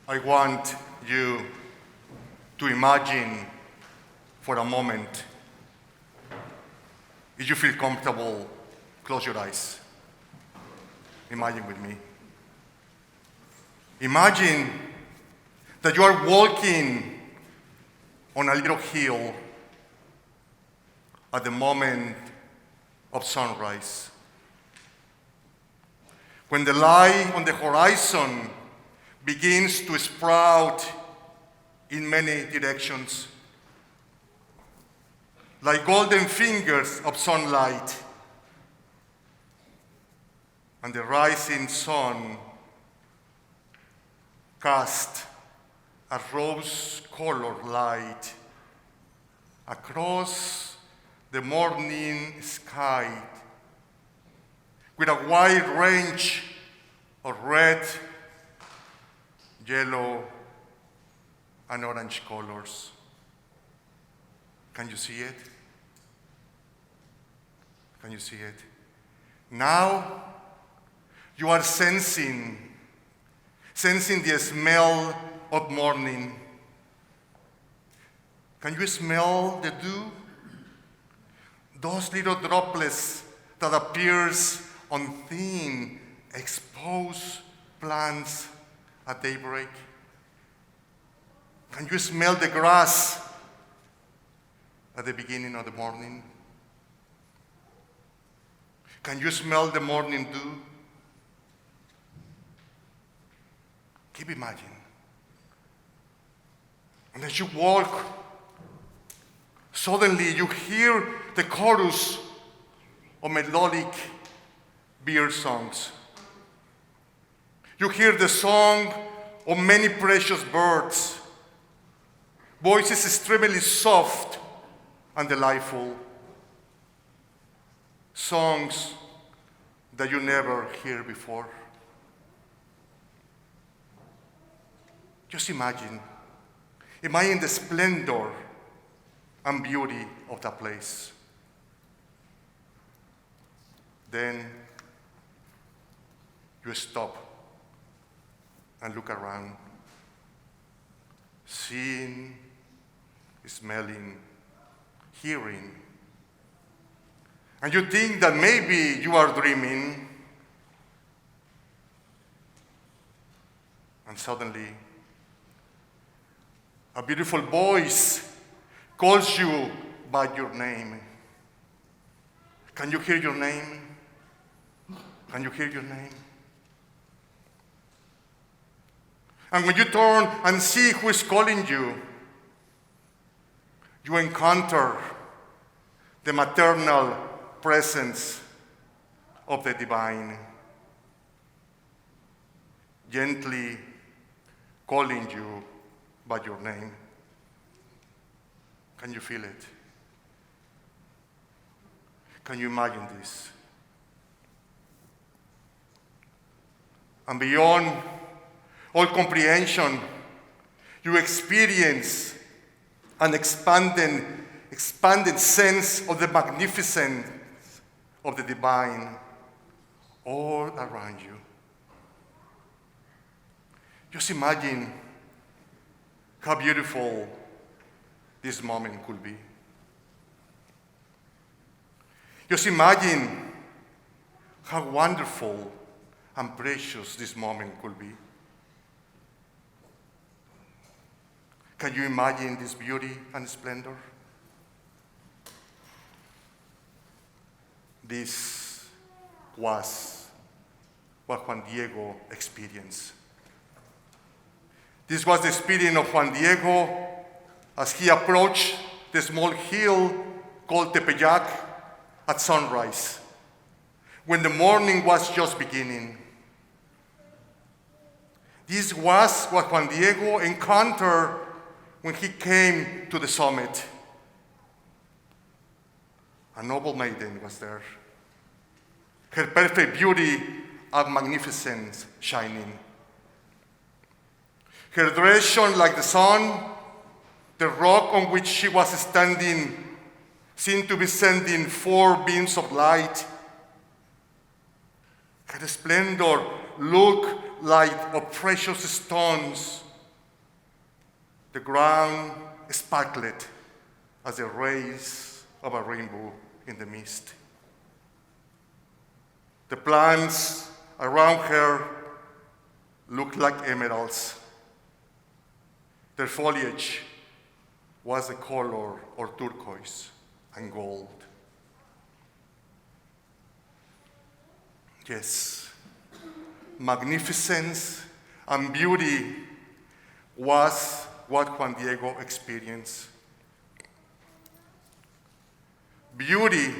I want you to imagine for a moment. If you feel comfortable, close your eyes. Imagine with me. Imagine that you are walking on a little hill at the moment of sunrise. When the light on the horizon begins to sprout in many directions, like golden fingers of sunlight, and the rising sun cast a rose-colored light across the morning sky with a wide range of red, yellow, and orange colors. Can you see it? Can you see it? Now you are sensing the smell of morning. Can you smell the dew? Those little droplets that appears on thin, exposed plants at daybreak. Can you smell the grass at the beginning of the morning? Can you smell the morning dew? Keep imagining. And as you walk, suddenly you hear the chorus of melodic bird songs. You hear the song of many precious birds, voices extremely soft and delightful, songs that you never hear before. Just imagine the splendor and beauty of that place. Then you stop and look around, seeing, smelling, hearing. And you think that maybe you are dreaming, and suddenly a beautiful voice calls you by your name. Can you hear your name? Can you hear your name? And when you turn and see who is calling you, you encounter the maternal presence of the divine, gently calling you by your name. Can you feel it? Can you imagine this? And beyond all comprehension, you experience an expanded sense of the magnificence of the divine all around you. Just imagine how beautiful this moment could be. Just imagine how wonderful and precious this moment could be. Can you imagine this beauty and splendor? This was what Juan Diego experienced. This was the experience of Juan Diego as he approached the small hill called Tepeyac at sunrise, when the morning was just beginning. This was what Juan Diego encountered when he came to the summit. A noble maiden was there, her perfect beauty and magnificence shining. Her dress shone like the sun. The rock on which she was standing seemed to be sending 4 beams of light. Her splendor looked like of precious stones The ground sparkled as the rays of a rainbow in the mist. The plants around her looked like emeralds. Their foliage was the color of turquoise and gold. Yes, magnificence and beauty was what Juan Diego experienced. Beauty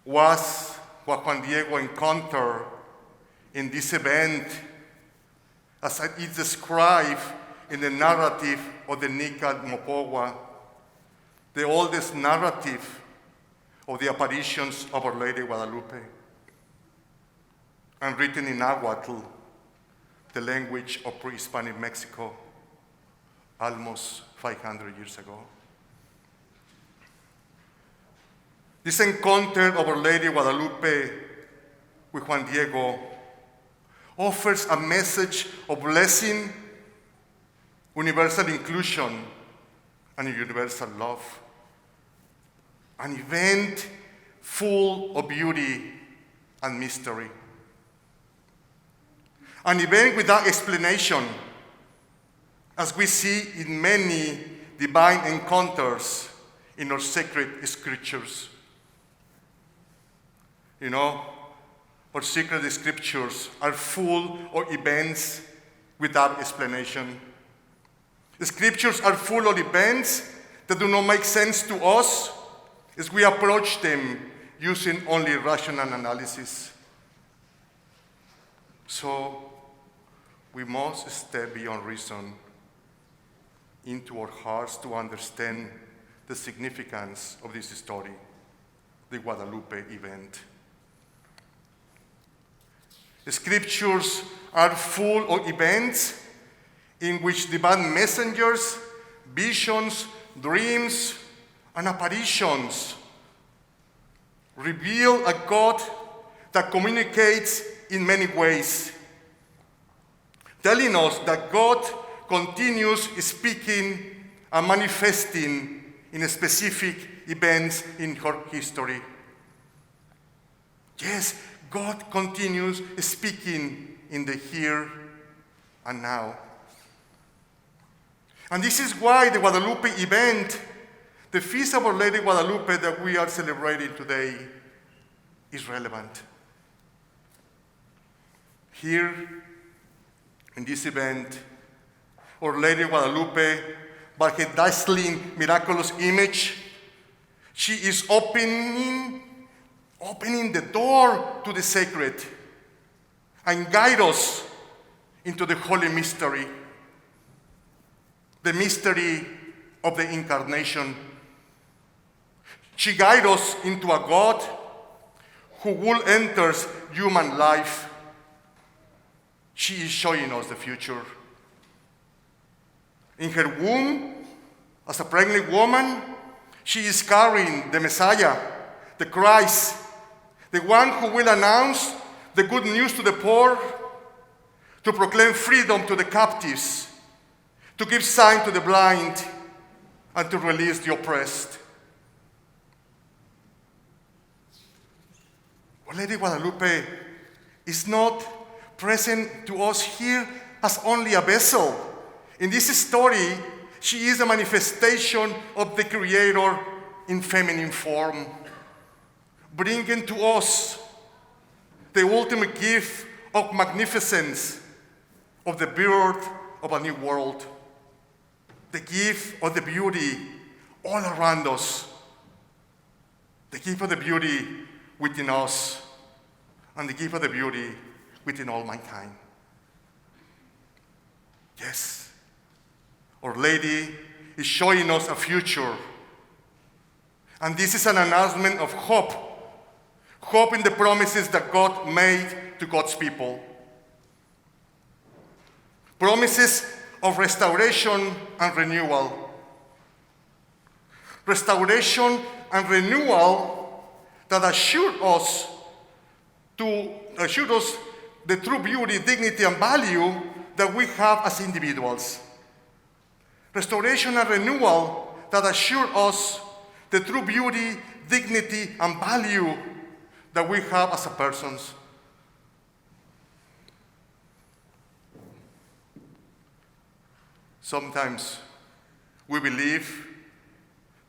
was what Juan Diego encountered in this event, as it is described in the narrative of the Nika Mopowa, the oldest narrative of the apparitions of Our Lady Guadalupe, and written in Nahuatl, the language of pre-Hispanic Mexico, almost 500 years ago. This encounter of Our Lady Guadalupe with Juan Diego offers a message of blessing, universal inclusion, and universal love. An event full of beauty and mystery. An event without explanation, as we see in many divine encounters in our sacred scriptures. You know, our sacred scriptures are full of events without explanation. The scriptures are full of events that do not make sense to us as we approach them using only rational analysis. So, we must step beyond reason into our hearts to understand the significance of this story, the Guadalupe event. The scriptures are full of events in which divine messengers, visions, dreams, and apparitions reveal a God that communicates in many ways, telling us that God continues speaking and manifesting in specific events in her history. Yes, God continues speaking in the here and now. And this is why the Guadalupe event, the Feast of Our Lady Guadalupe that we are celebrating today, is relevant. Here, in this event, Our Lady Guadalupe, by her dazzling, miraculous image, she is opening the door to the sacred and guide us into the holy mystery, the mystery of the incarnation. She guides us into a God who will enter human life. She is showing us the future. In her womb, as a pregnant woman, she is carrying the Messiah, the Christ, the one who will announce the good news to the poor, to proclaim freedom to the captives, to give sight to the blind, and to release the oppressed. Our Lady Guadalupe is not present to us here as only a vessel. In this story, she is a manifestation of the Creator in feminine form, bringing to us the ultimate gift of magnificence, of the birth of a new world, the gift of the beauty all around us, the gift of the beauty within us, and the gift of the beauty within all mankind. Yes, Our Lady is showing us a future. And this is an announcement of hope. Hope in the promises that God made to God's people. Promises of restoration and renewal. Restoration and renewal that assure us the true beauty, dignity, and value that we have as individuals. Restoration and renewal that assure us the true beauty, dignity, and value that we have as a persons. Sometimes we believe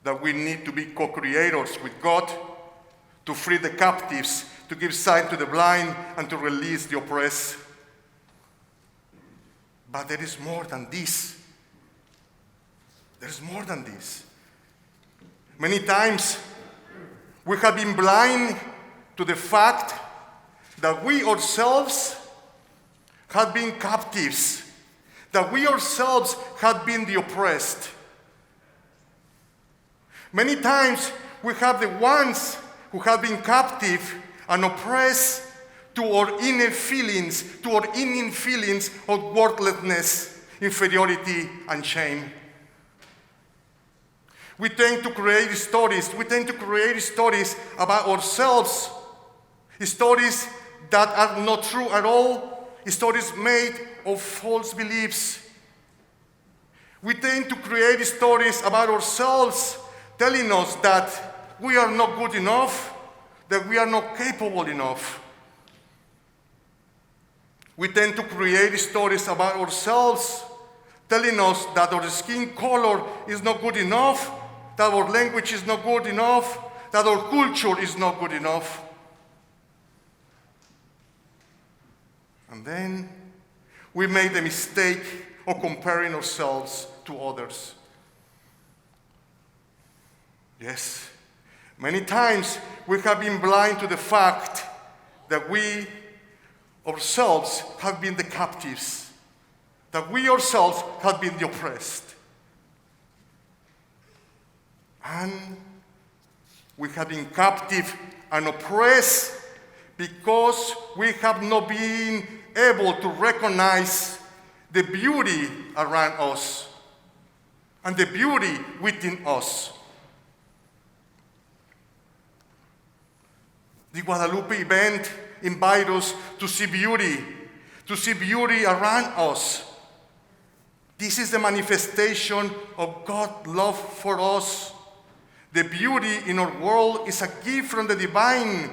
that we need to be co-creators with God to free the captives, to give sight to the blind, and to release the oppressed. But there is more than this. There is more than this. Many times we have been blind to the fact that we ourselves have been captives, that we ourselves have been the oppressed. Many times we have the ones who have been captive and oppressed to our inner feelings, of worthlessness, inferiority, and shame. We tend to create stories about ourselves, stories that are not true at all, stories made of false beliefs. We tend to create stories about ourselves telling us that we are not good enough, that we are not capable enough. We tend to create stories about ourselves telling us that our skin color is not good enough, that our language is not good enough, that our culture is not good enough. And then we make the mistake of comparing ourselves to others. Yes, many times we have been blind to the fact that we ourselves have been the captives, that we ourselves have been the oppressed. And we have been captive and oppressed because we have not been able to recognize the beauty around us and the beauty within us. The Guadalupe event invites us to see beauty around us. This is the manifestation of God's love for us. The beauty in our world is a gift from the divine,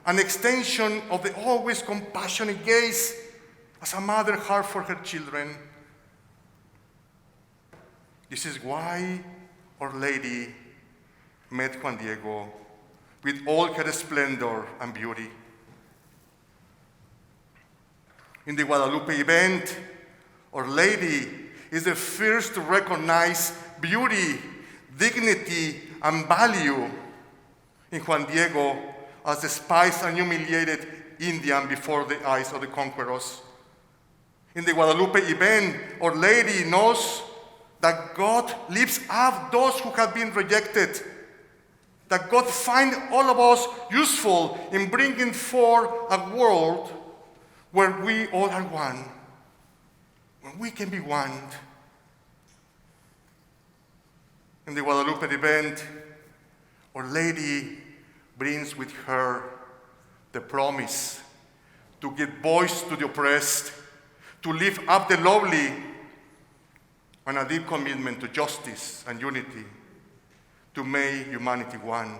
an extension of the always compassionate gaze as a mother has for her children. This is why Our Lady met Juan Diego with all her splendor and beauty. In the Guadalupe event, Our Lady is the first to recognize beauty, dignity, and value in Juan Diego as despised and humiliated Indian before the eyes of the conquerors. In the Guadalupe event, Our Lady knows that God lifts up those who have been rejected, that God finds all of us useful in bringing forth a world where we all are one, where we can be one. In the Guadalupe event, Our Lady brings with her the promise to give voice to the oppressed, to lift up the lowly, and a deep commitment to justice and unity, to make humanity one,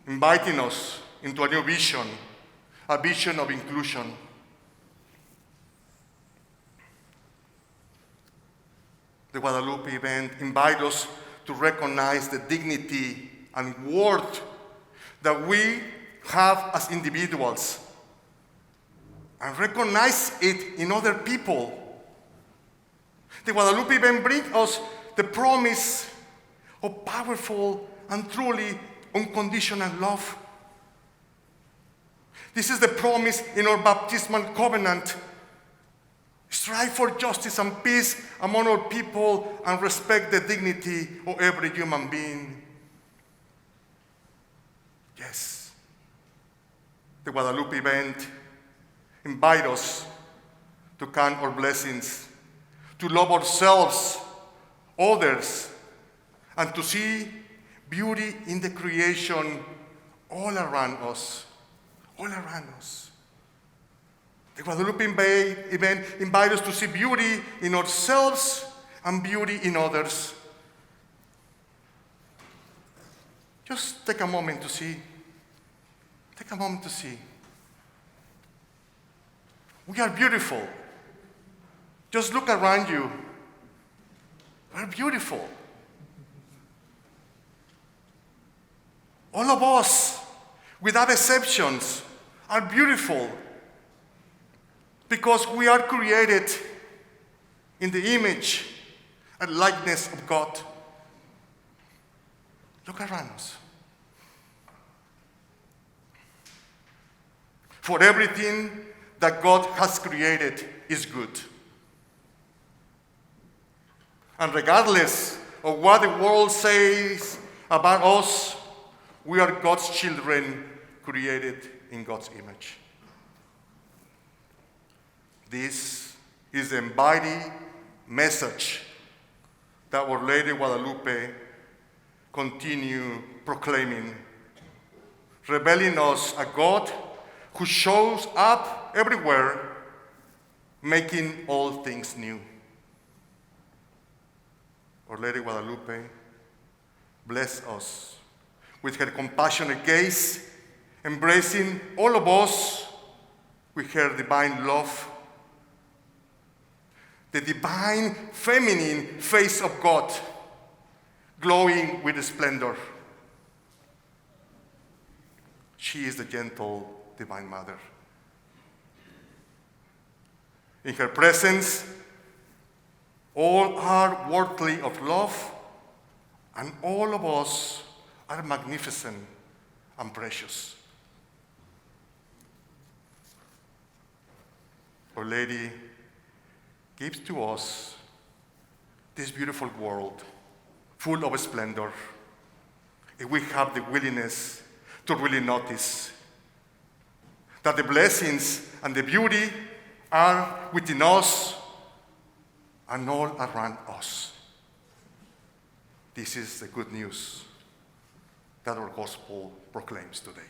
inviting us into a new vision, a vision of inclusion. The Guadalupe event invites us to recognize the dignity and worth that we have as individuals and recognize it in other people. The Guadalupe event brings us the promise of powerful and truly unconditional love. This is the promise in our baptismal covenant. Strive for justice and peace among our people and respect the dignity of every human being. Yes, the Guadalupe event invites us to count our blessings, to love ourselves, others, and to see beauty in the creation all around us, all around us. The Guadalupe event invites us to see beauty in ourselves and beauty in others. Just take a moment to see. Take a moment to see. We are beautiful. Just look around you. We're beautiful. All of us, without exceptions, are beautiful because we are created in the image and likeness of God. Look around us. For everything that God has created is good. And regardless of what the world says about us, we are God's children created in God's image. This is the embodied message that Our Lady of Guadalupe continue proclaiming, revealing us a God who shows up everywhere, making all things new. Our Lady of Guadalupe, bless us with her compassionate gaze, embracing all of us with her divine love, the divine feminine face of God, glowing with splendor. She is the gentle Divine Mother. In her presence, all are worthy of love, and all of us are magnificent and precious. Our Lady gives to us this beautiful world full of splendor, if we have the willingness to really notice that the blessings and the beauty are within us and all around us. This is the good news that our gospel proclaims today.